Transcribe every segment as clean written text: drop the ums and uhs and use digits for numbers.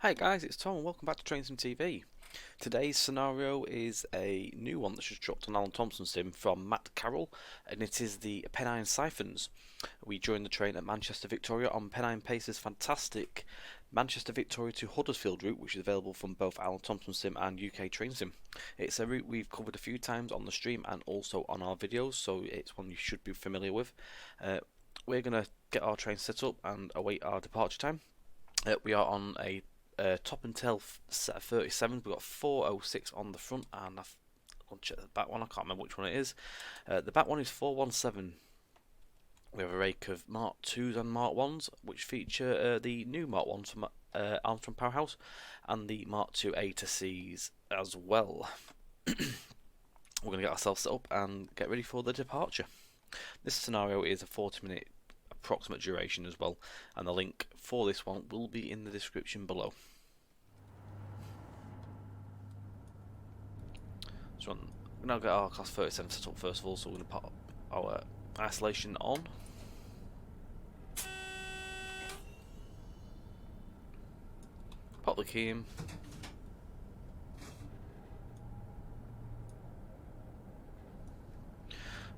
Hi guys, it's Tom and welcome back to Train Sim TV. Today's scenario is a new one that's just dropped on Alan Thomson Sim from Matt Carroll, and it is the Pennine Syphons. We joined the train at Manchester Victoria on Pennine Pacer's fantastic Manchester Victoria to Huddersfield route, which is available from both Alan Thomson Sim and UK Train Sim. It's a route we've covered a few times on the stream and also on our videos, so it's one you should be familiar with. We're going to get our train set up and await our departure time. We are on a top and tail set of 37. We've got 406 on the front, and I'll check the back one. I can't remember which one it is. The back one is 417. We have a rake of Mark 2s and Mark 1s, which feature the new Mark 1s from Armstrong Powerhouse, and the Mark 2 A to Cs as well. We're going to get ourselves set up and get ready for the departure. This scenario is a 40-minute approximate duration as well, and the link for this one will be in the description below. So we'll now get our class 37 set up first of all, so we're going to put our isolation on. Pop the key in.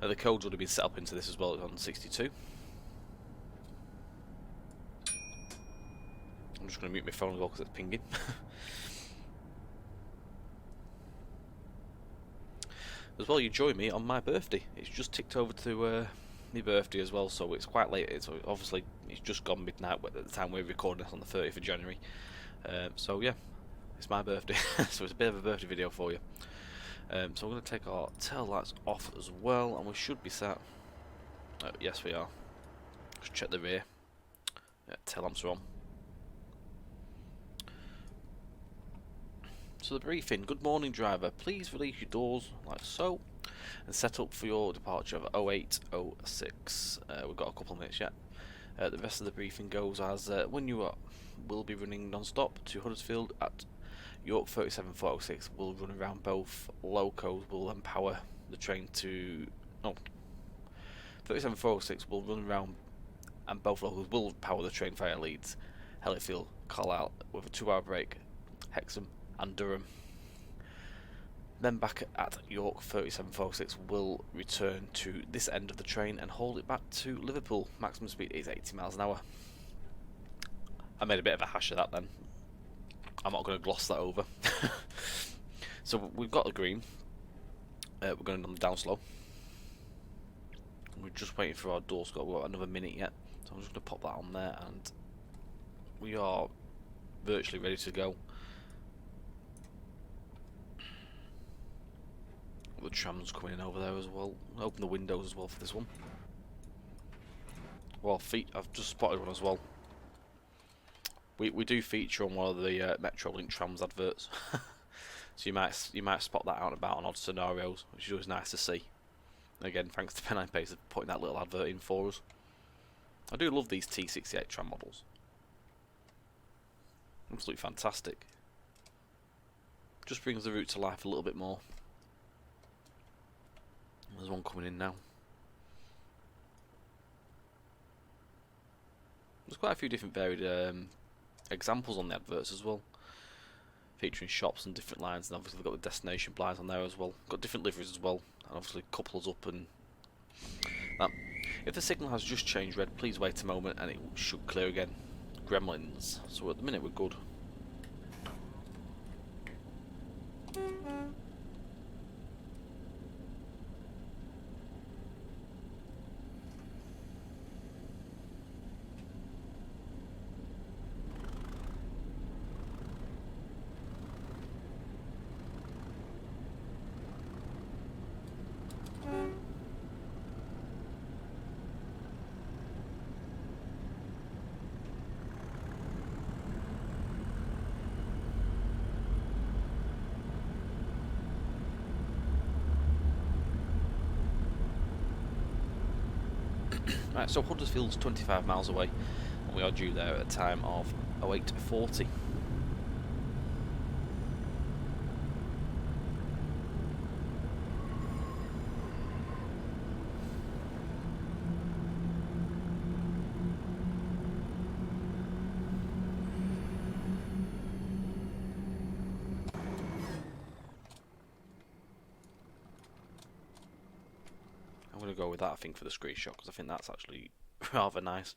The codes would have been set up into this as well on 62. I'm just going to mute my phone as well because it's pinging. As well, you join me on my birthday. It's just ticked over to my birthday as well, so it's quite late. It's obviously it's just gone midnight at the time we're recording this on the 30th of January. So yeah, it's my birthday, so it's a bit of a birthday video for you. So we're going to take our tail lights off as well, and we should be set. Yes, we are. Just check the rear. Tail lamps are on. So the briefing: good morning driver, please release your doors like so and set up for your departure of 0806. We've got a couple of minutes yet. The rest of the briefing goes as when you will be running non-stop to Huddersfield at York 37406. We'll run around both locos, will then power the train to 37406 will run around and both locals will power the train via Leeds, Hellifield, Carlisle with a 2-hour break, Hexham and Durham. Then back at York 37406 will return to this end of the train and hold it back to Liverpool. Maximum speed is 80 miles an hour. I made a bit of a hash of that then. I'm not going to gloss that over. So we've got the green. We're going on the down slow. We're just waiting for our door score. We've got another minute yet. So I'm just going to pop that on there and we are virtually ready to go. The tram's coming in over there as well. Open the windows as well for this one. Well, I've just spotted one as well. We do feature on one of the Metrolink trams adverts, so you might spot that out and about on odd scenarios, which is always nice to see. Again, thanks to Pennine Pacer for putting that little advert in for us. I do love these T68 tram models. Absolutely fantastic. Just brings the route to life a little bit more. There's one coming in now. There's quite a few different varied examples on the adverts as well, featuring shops and different lines, and obviously we've got the destination blinds on there as well. Got different liveries as well, and obviously couples up and that. If the signal has just changed red, please wait a moment and it should clear again. Gremlins. So at the minute we're good. Right, so Huddersfield's 25 miles away, and we are due there at a time of 0840. go with that, I think, for the screenshot, because I think that's actually rather nice.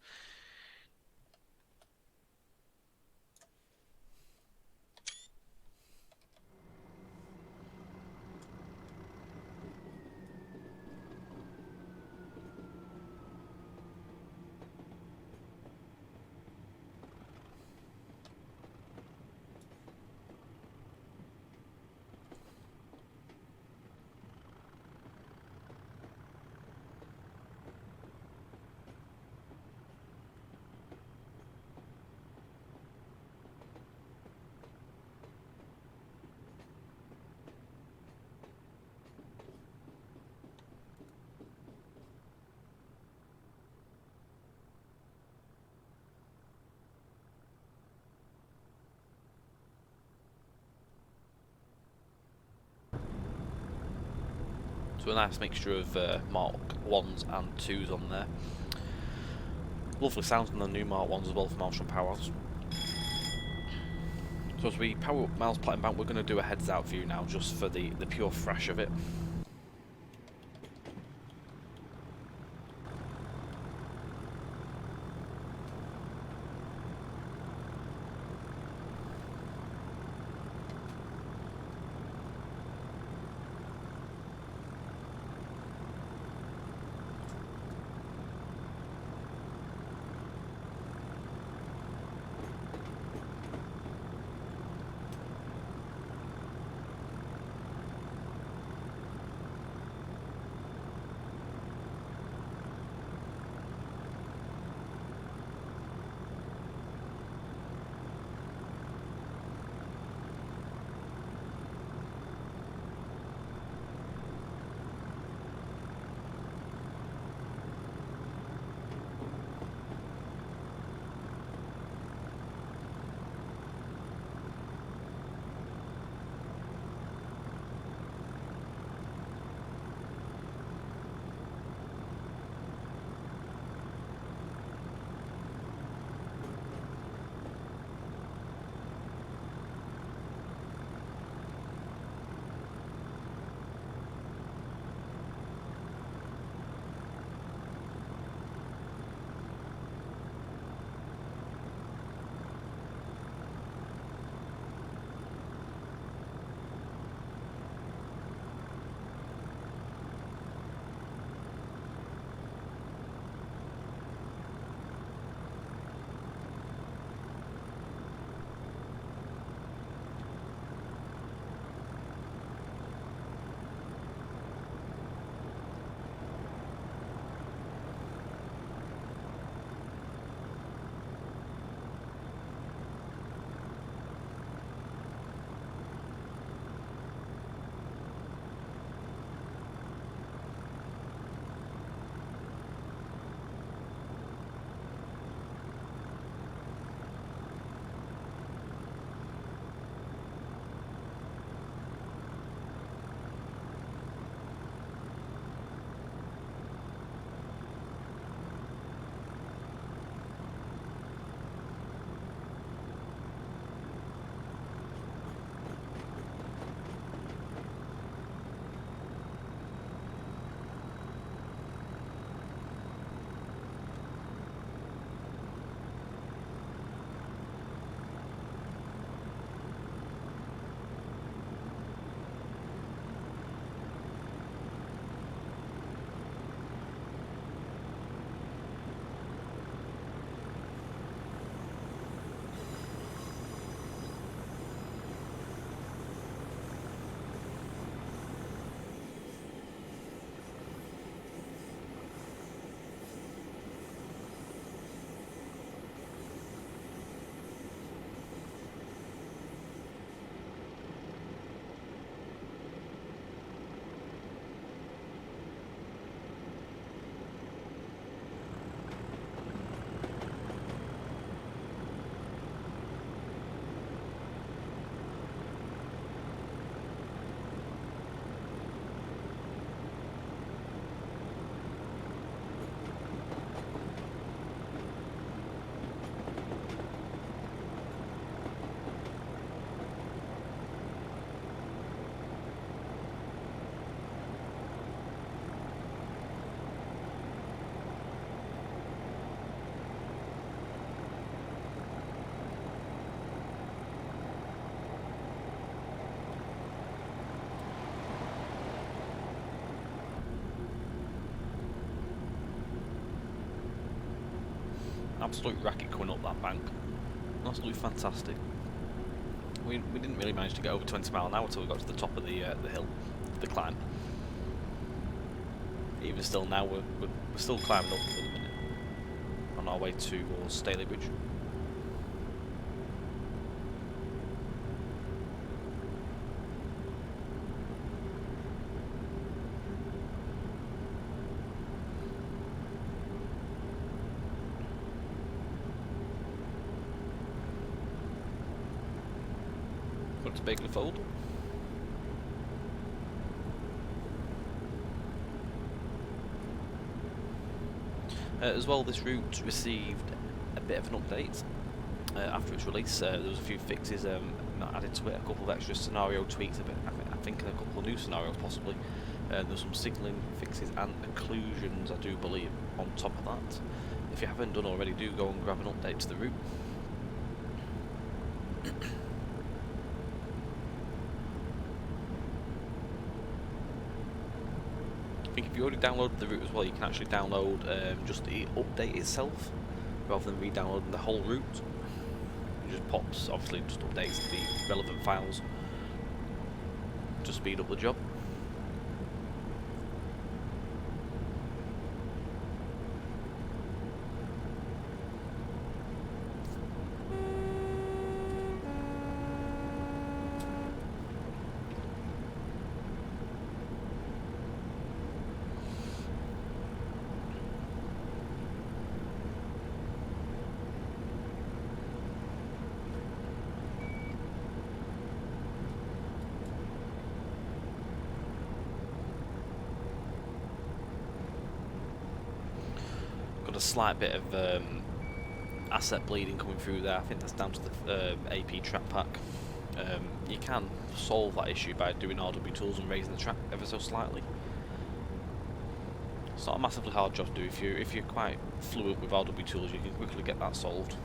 So a nice mixture of Mark 1s and 2s on there. Lovely sounds on the new Mark 1s as well from Marshall Powerhouse. So as we power up Miles Platinum Bank, we're going to do a heads out view now, just for the pure thrash of it. absolute racket coming up that bank. Absolutely fantastic. We didn't really manage to get over 20 miles an hour until we got to the top of the hill, the climb. Even still now, we're still climbing up for the minute on our way towards Staley Bridge. Got to Bagley Fold. As well, this route received a bit of an update after its release. There was a few fixes added to it, a couple of extra scenario tweaks, I think a couple of new scenarios possibly. There's some signalling fixes and occlusions, I do believe, on top of that. If you haven't done already, do go and grab an update to the route. I think if you already downloaded the route as well, you can actually download just the update itself rather than re-downloading the whole route. It just pops, obviously just updates the relevant files to speed up the job. Got a slight bit of asset bleeding coming through there. I think that's down to the AP track pack. You can solve that issue by doing RW tools and raising the track ever so slightly. It's not a massively hard job to do. If you're quite fluent with RW tools, you can quickly get that solved.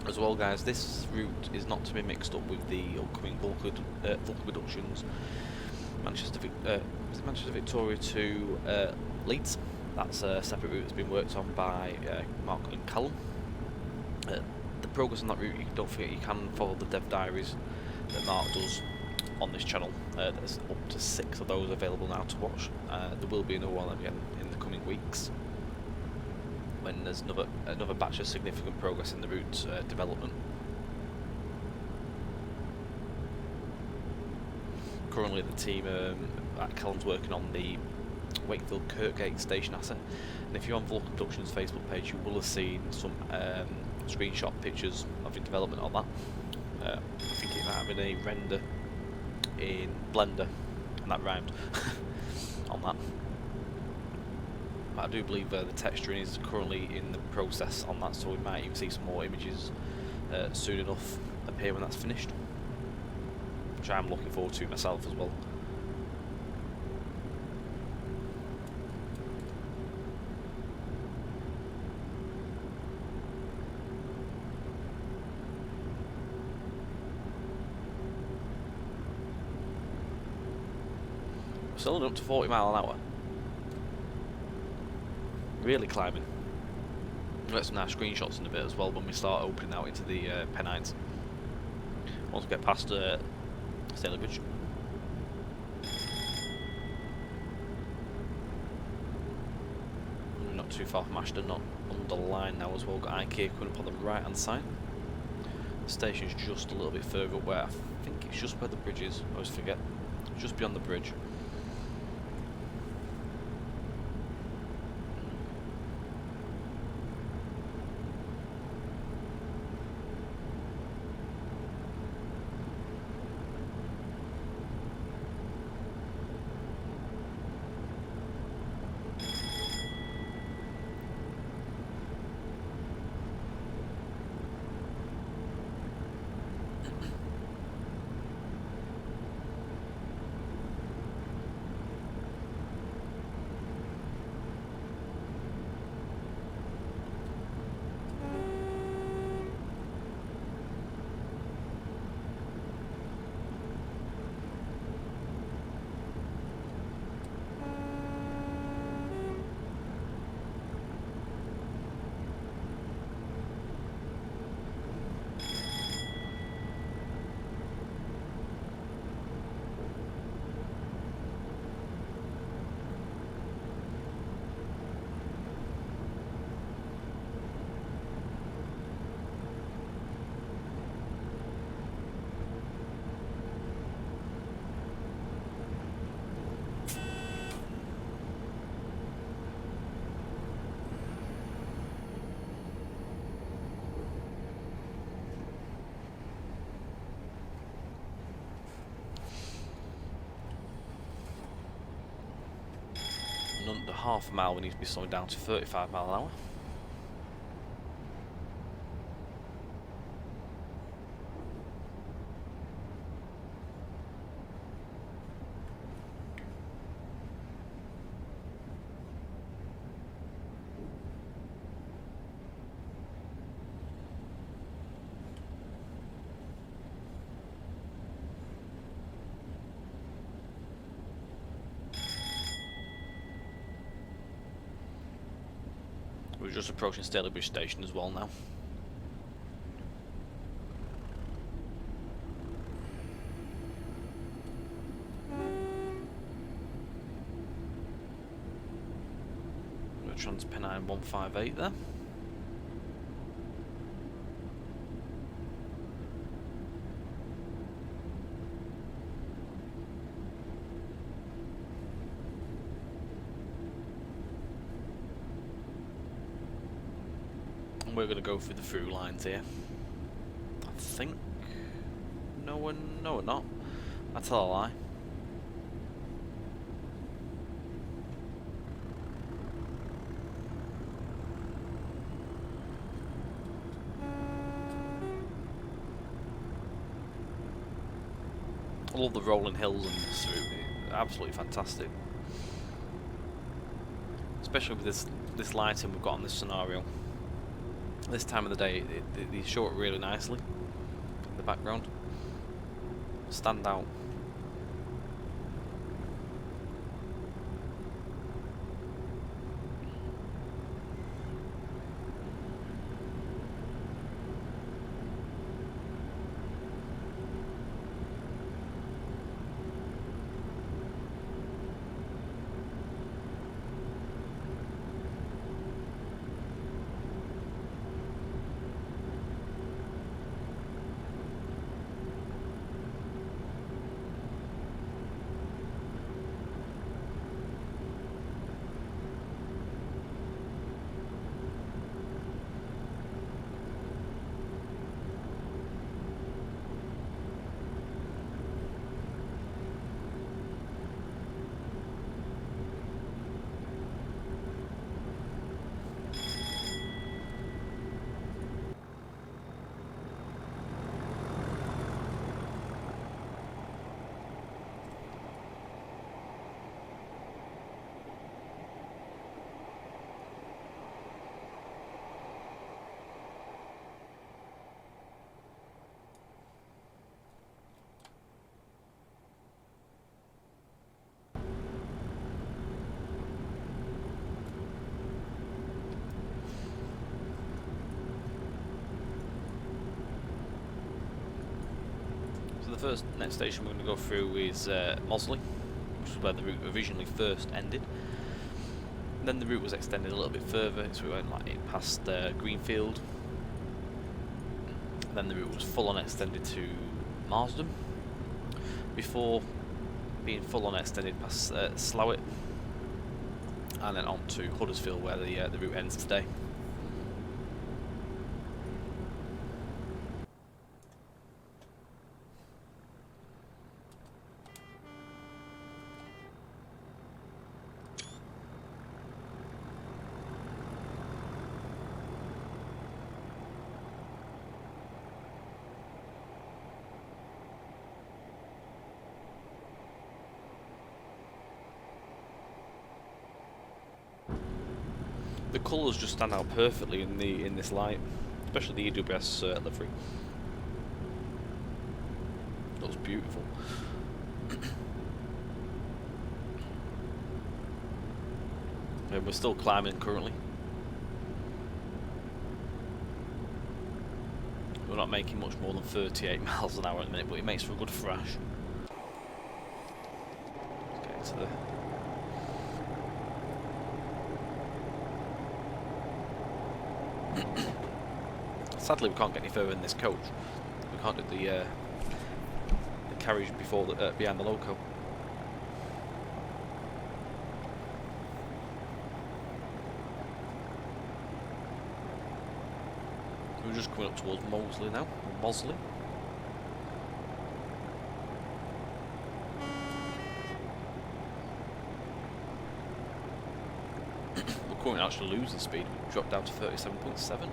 As well, guys, this route is not to be mixed up with the upcoming bulk reductions. Manchester Victoria to Leeds. That's a separate route that's been worked on by Mark and Callum. The progress on that route, don't forget, you can follow the dev diaries that Mark does on this channel. There's up to 6 of those available now to watch. There will be another one again in the coming weeks, when there's another batch of significant progress in the route development. Currently the team at Callum's working on the Wakefield Kirkgate station asset, and if you're on Vulcan Productions Facebook page, you will have seen some screenshot pictures of the development on that. I think it might have been a render in Blender, and that rhymed on that. I do believe the texturing is currently in the process on that, so we might even see some more images soon enough appear when that's finished, which I'm looking forward to myself as well. Still up to 40 miles an hour. Really climbing. We'll get some nice screenshots in a bit as well when we start opening out into the Pennines. Once we get past Staley Bridge. not too far from Ashton, not on the line now as well. Got IKEA coming up on the right hand side. The station's just a little bit further up where I think it's just where the bridge is. I always forget. Just beyond the bridge. Under half a mile we need to be slowing down to 35 mile an hour. We're just approaching Stalybridge Station as well now. We're trans Pennine 158 there. We're going to go through the through lines here. I think. No, we're not. I tell a lie. I love the rolling hills and this route. Absolutely fantastic. Especially with this lighting we've got on this scenario. This time of the day, they show it really nicely in the background. Stand out. The first next station we're going to go through is Mosley, which is where the route originally first ended. Then the route was extended a little bit further, so we went like past Greenfield. Then the route was full on extended to Marsden, before being full on extended past Slough, and then on to Huddersfield, where the route ends today. The colours just stand out perfectly in this light, especially the EWS livery. Looks beautiful. And we're still climbing currently. We're not making much more than 38 miles an hour at the minute, but it makes for a good thrash. Let's get into the sadly, we can't get any further in this coach. We can't do the carriage before behind the loco. We're just coming up towards Moseley now. Moseley. We're currently actually losing speed. We've dropped down to 37.7.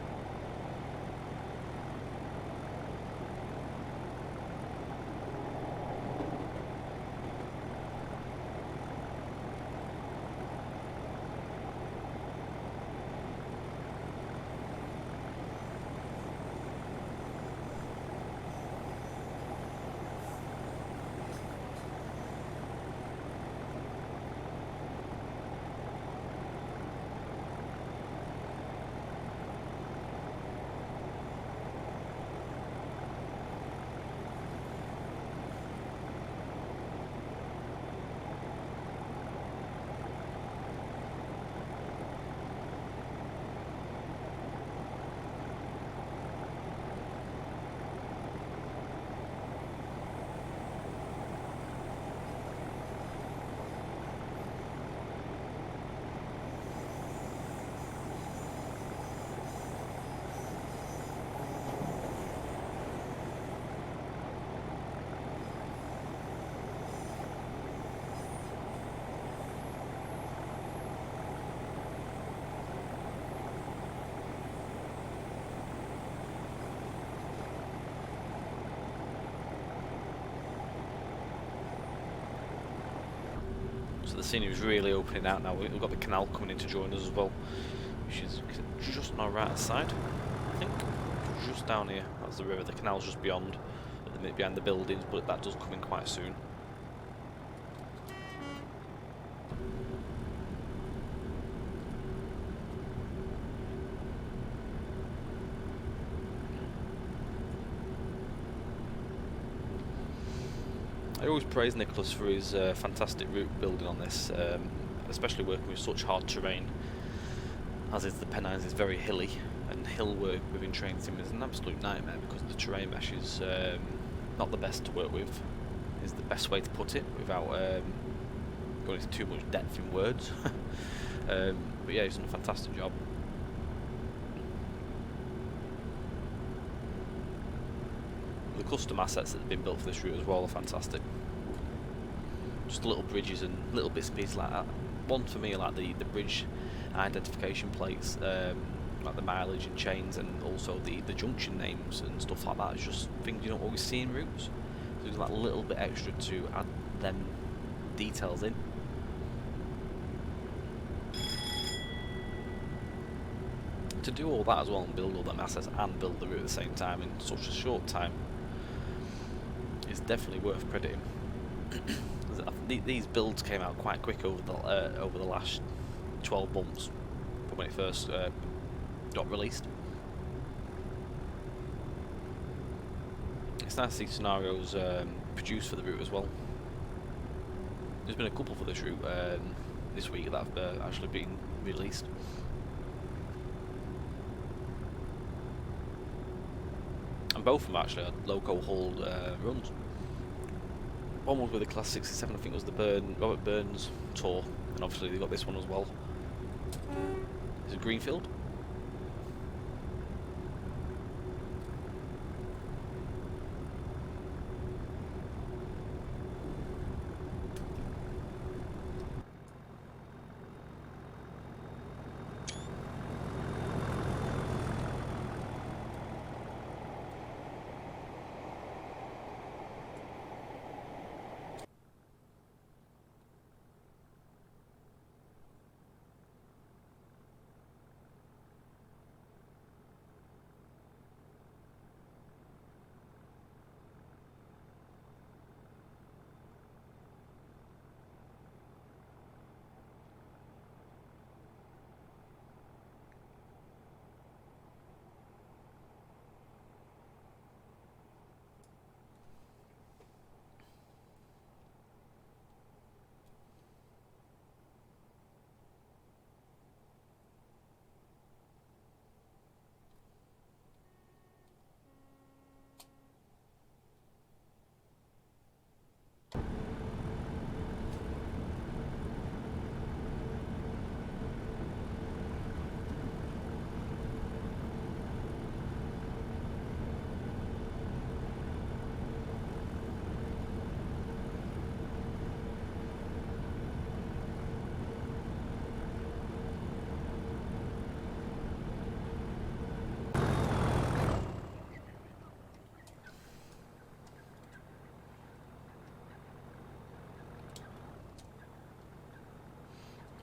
So the scenery is really opening out now. We've got the canal coming in to join us as well, which is just on our right side, I think. Just down here, that's the river. The canal's just beyond, at the minute behind the buildings, but that does come in quite soon. I always praise Nicholas for his fantastic route building on this, especially working with such hard terrain, as is the Pennines. Is very hilly, and hill work within Train Sim is an absolute nightmare because the terrain mesh is not the best to work with, is the best way to put it without going into too much depth in words. But yeah, he's done a fantastic job. The custom assets that have been built for this route as well are fantastic. Just little bridges and little bits and pieces like that. One for me, like the bridge identification plates, like the mileage and chains, and also the junction names and stuff like that. It's just things you don't always see in routes. So there's that little bit extra to add them details in. To do all that as well and build all them assets and build the route at the same time in such a short time is definitely worth crediting. These builds came out quite quick over the last 12 months from when it first got released. It's nice to see scenarios produced for the route as well. There's been a couple for this route this week that have actually been released. And both of them actually are loco hauled runs. One was with the Class 67, I think it was the Robert Burns Tour, and obviously they got this one as well. Is it Greenfield?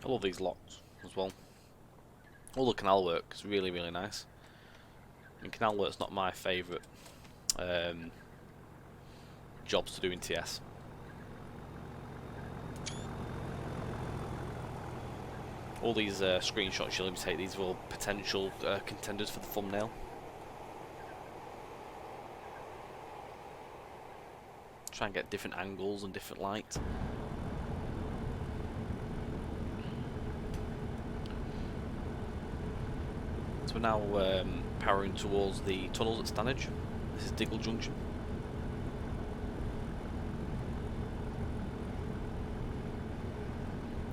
I love these locks as well. All the canal work is really, really nice. I mean, canal work's not my favourite jobs to do in TS. All these screenshots you'll take, these are all potential contenders for the thumbnail. Try and get different angles and different light. So we're now powering towards the tunnels at Stanage. This is Diggle Junction.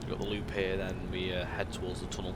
We've got the loop here, then we head towards the tunnel.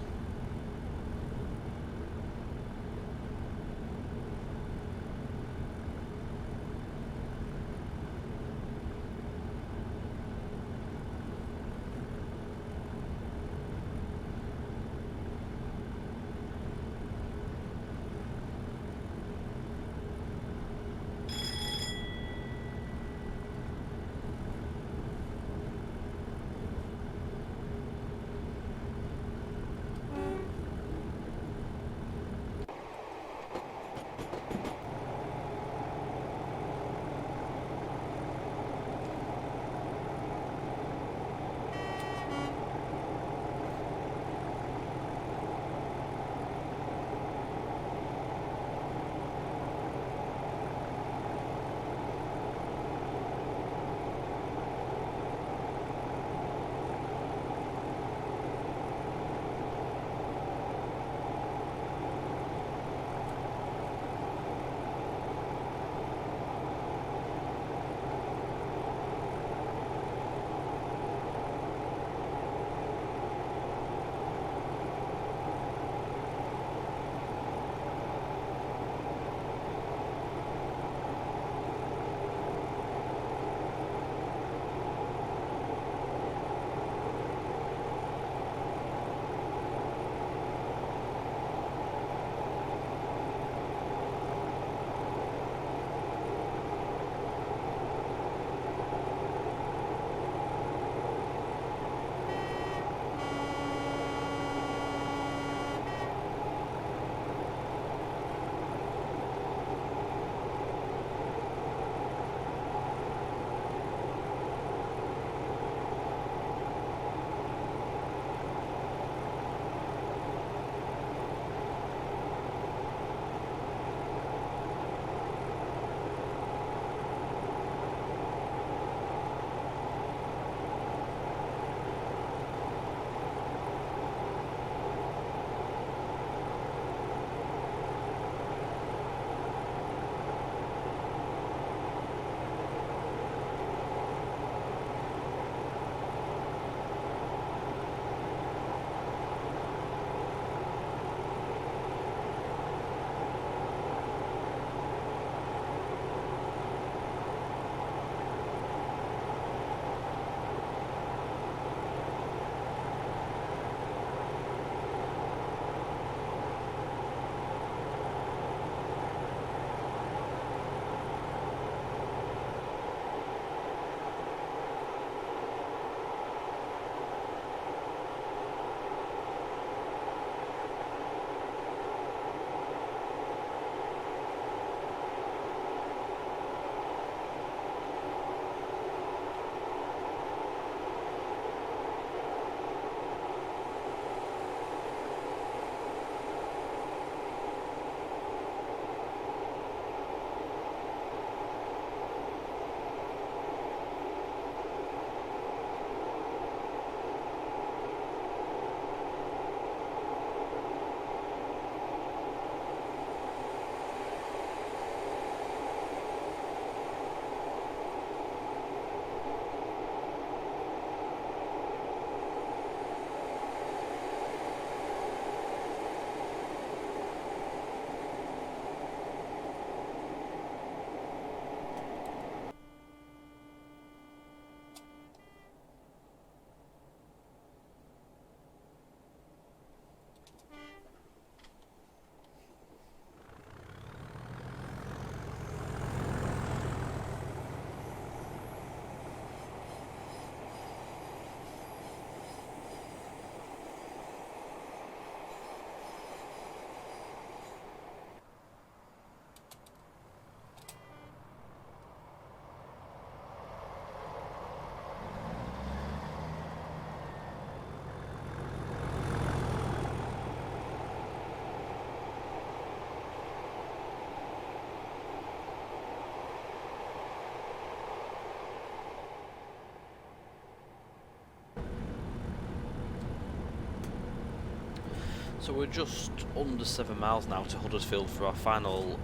So we're just under 7 miles now to Huddersfield for our final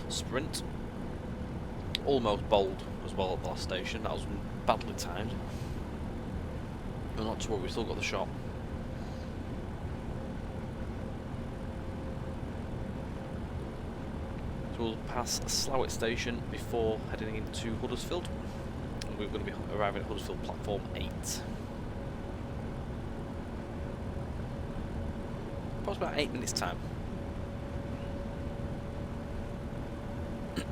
sprint. Almost bowled as well at the last station. That was badly timed. But not to worry, we've still got the shot. So we'll pass Slough station before heading into Huddersfield. And we're going to be arriving at Huddersfield platform 8. About 8 minutes time. So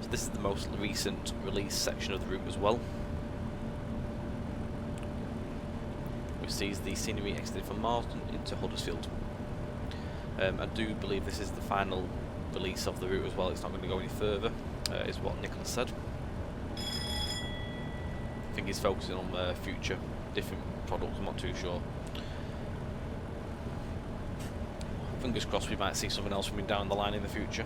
this is the most recent release section of the route as well, which sees the scenery extended from Marsden into Huddersfield. I do believe this is the final release of the route as well. It's not going to go any further, is what Nicholas said. I think he's focusing on future different products, I'm not too sure. Fingers crossed we might see something else coming down the line in the future.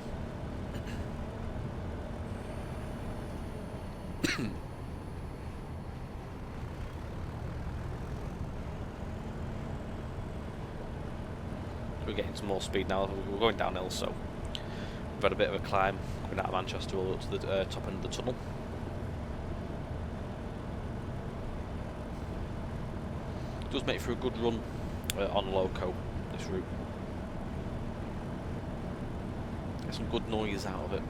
We're getting some more speed now. We're going downhill, so we've had a bit of a climb coming out of Manchester all up to the top end of the tunnel. It does make for a good run on loco, this route. Get some good noise out of it.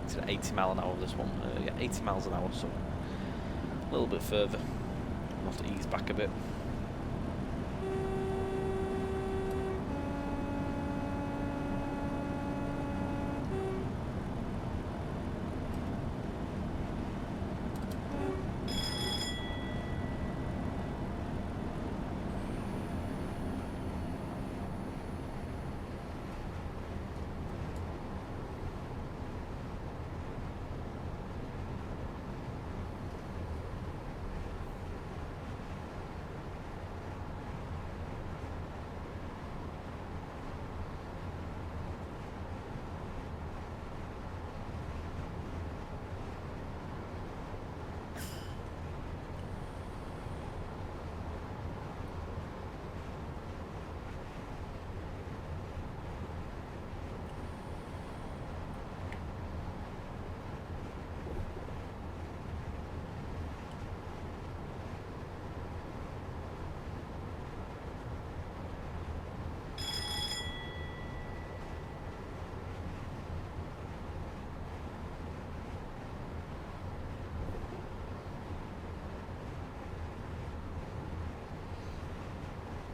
It's at 80 mile an hour this one. Yeah, 80 miles an hour, so a little bit further. I'll have to ease back a bit.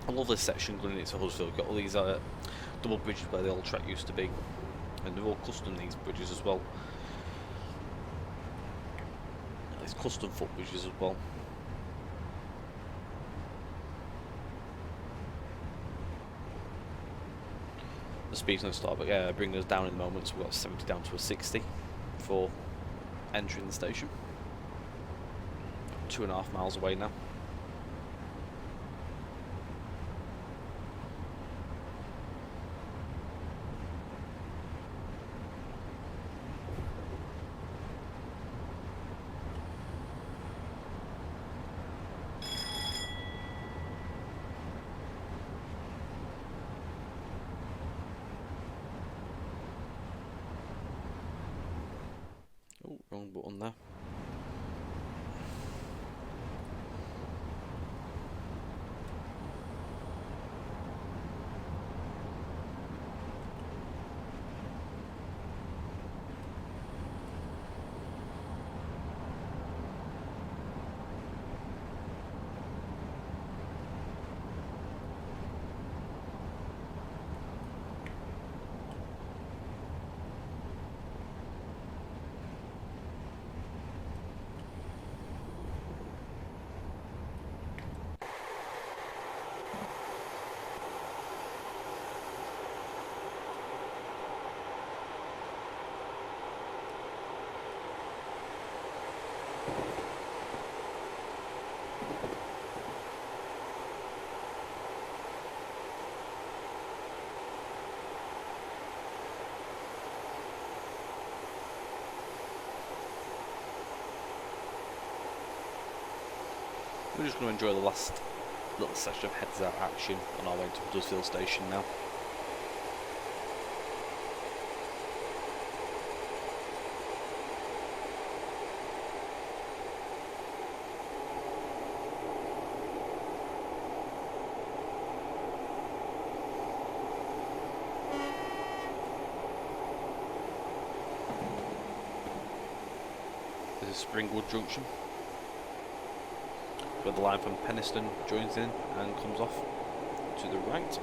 I love this section going into Huddersfield. We've got all these double bridges where the old track used to be, and they're all custom, these bridges as well. These custom footbridges as well. The speed's going to start, but yeah, bringing us down in the moment. So we've got 70 down to a 60 before entering the station. 2.5 miles away now. Oh, wrong button there. We're just going to enjoy the last little section of heads out action on our way to Huddersfield station now. This is Springville Junction, where the line from Pennine joins in and comes off to the right.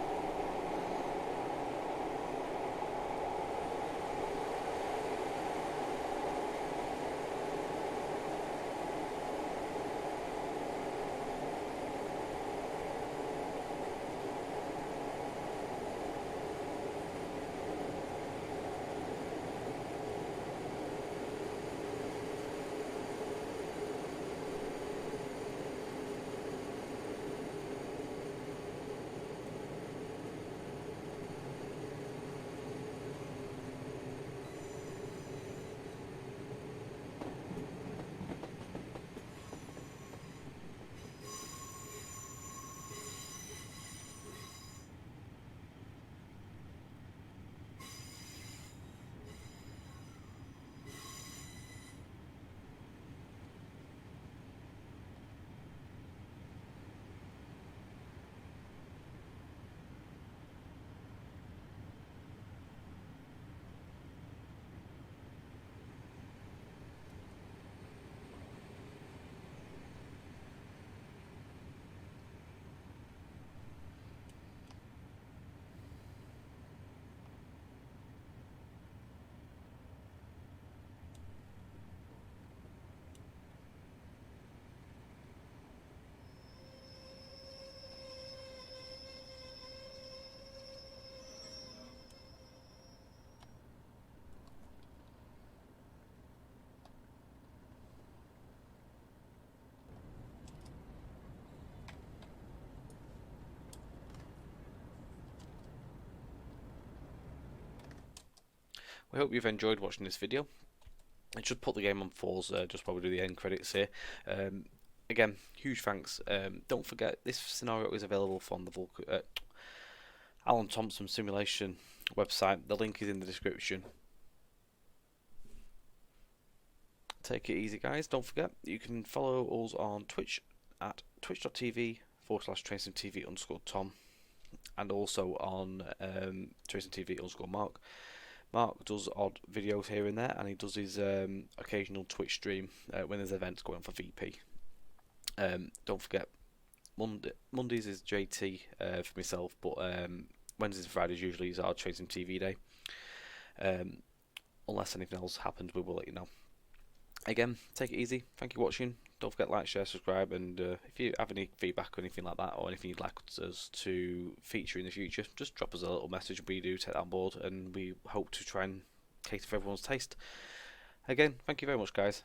We hope you've enjoyed watching this video. I should put the game on pause, just while we do the end credits here. Again, huge thanks. Don't forget, this scenario is available from the Alan Thomson Simulation website. The link is in the description. Take it easy, guys. Don't forget, you can follow us on Twitch at twitch.tv/TrainSimTV_Tom, and also on TrainSimTV_Mark. Mark does odd videos here and there, and he does his occasional Twitch stream when there's events going on for VP. Don't forget, Mondays is JT for myself, but Wednesdays and Fridays usually is our Tracing TV day. Unless anything else happens, we will let you know. Again, take it easy. Thank you for watching. Don't forget to like, share, subscribe, and if you have any feedback or anything like that, or anything you'd like us to feature in the future, just drop us a little message. We do take that on board, and we hope to try and cater for everyone's taste. Again, thank you very much, guys.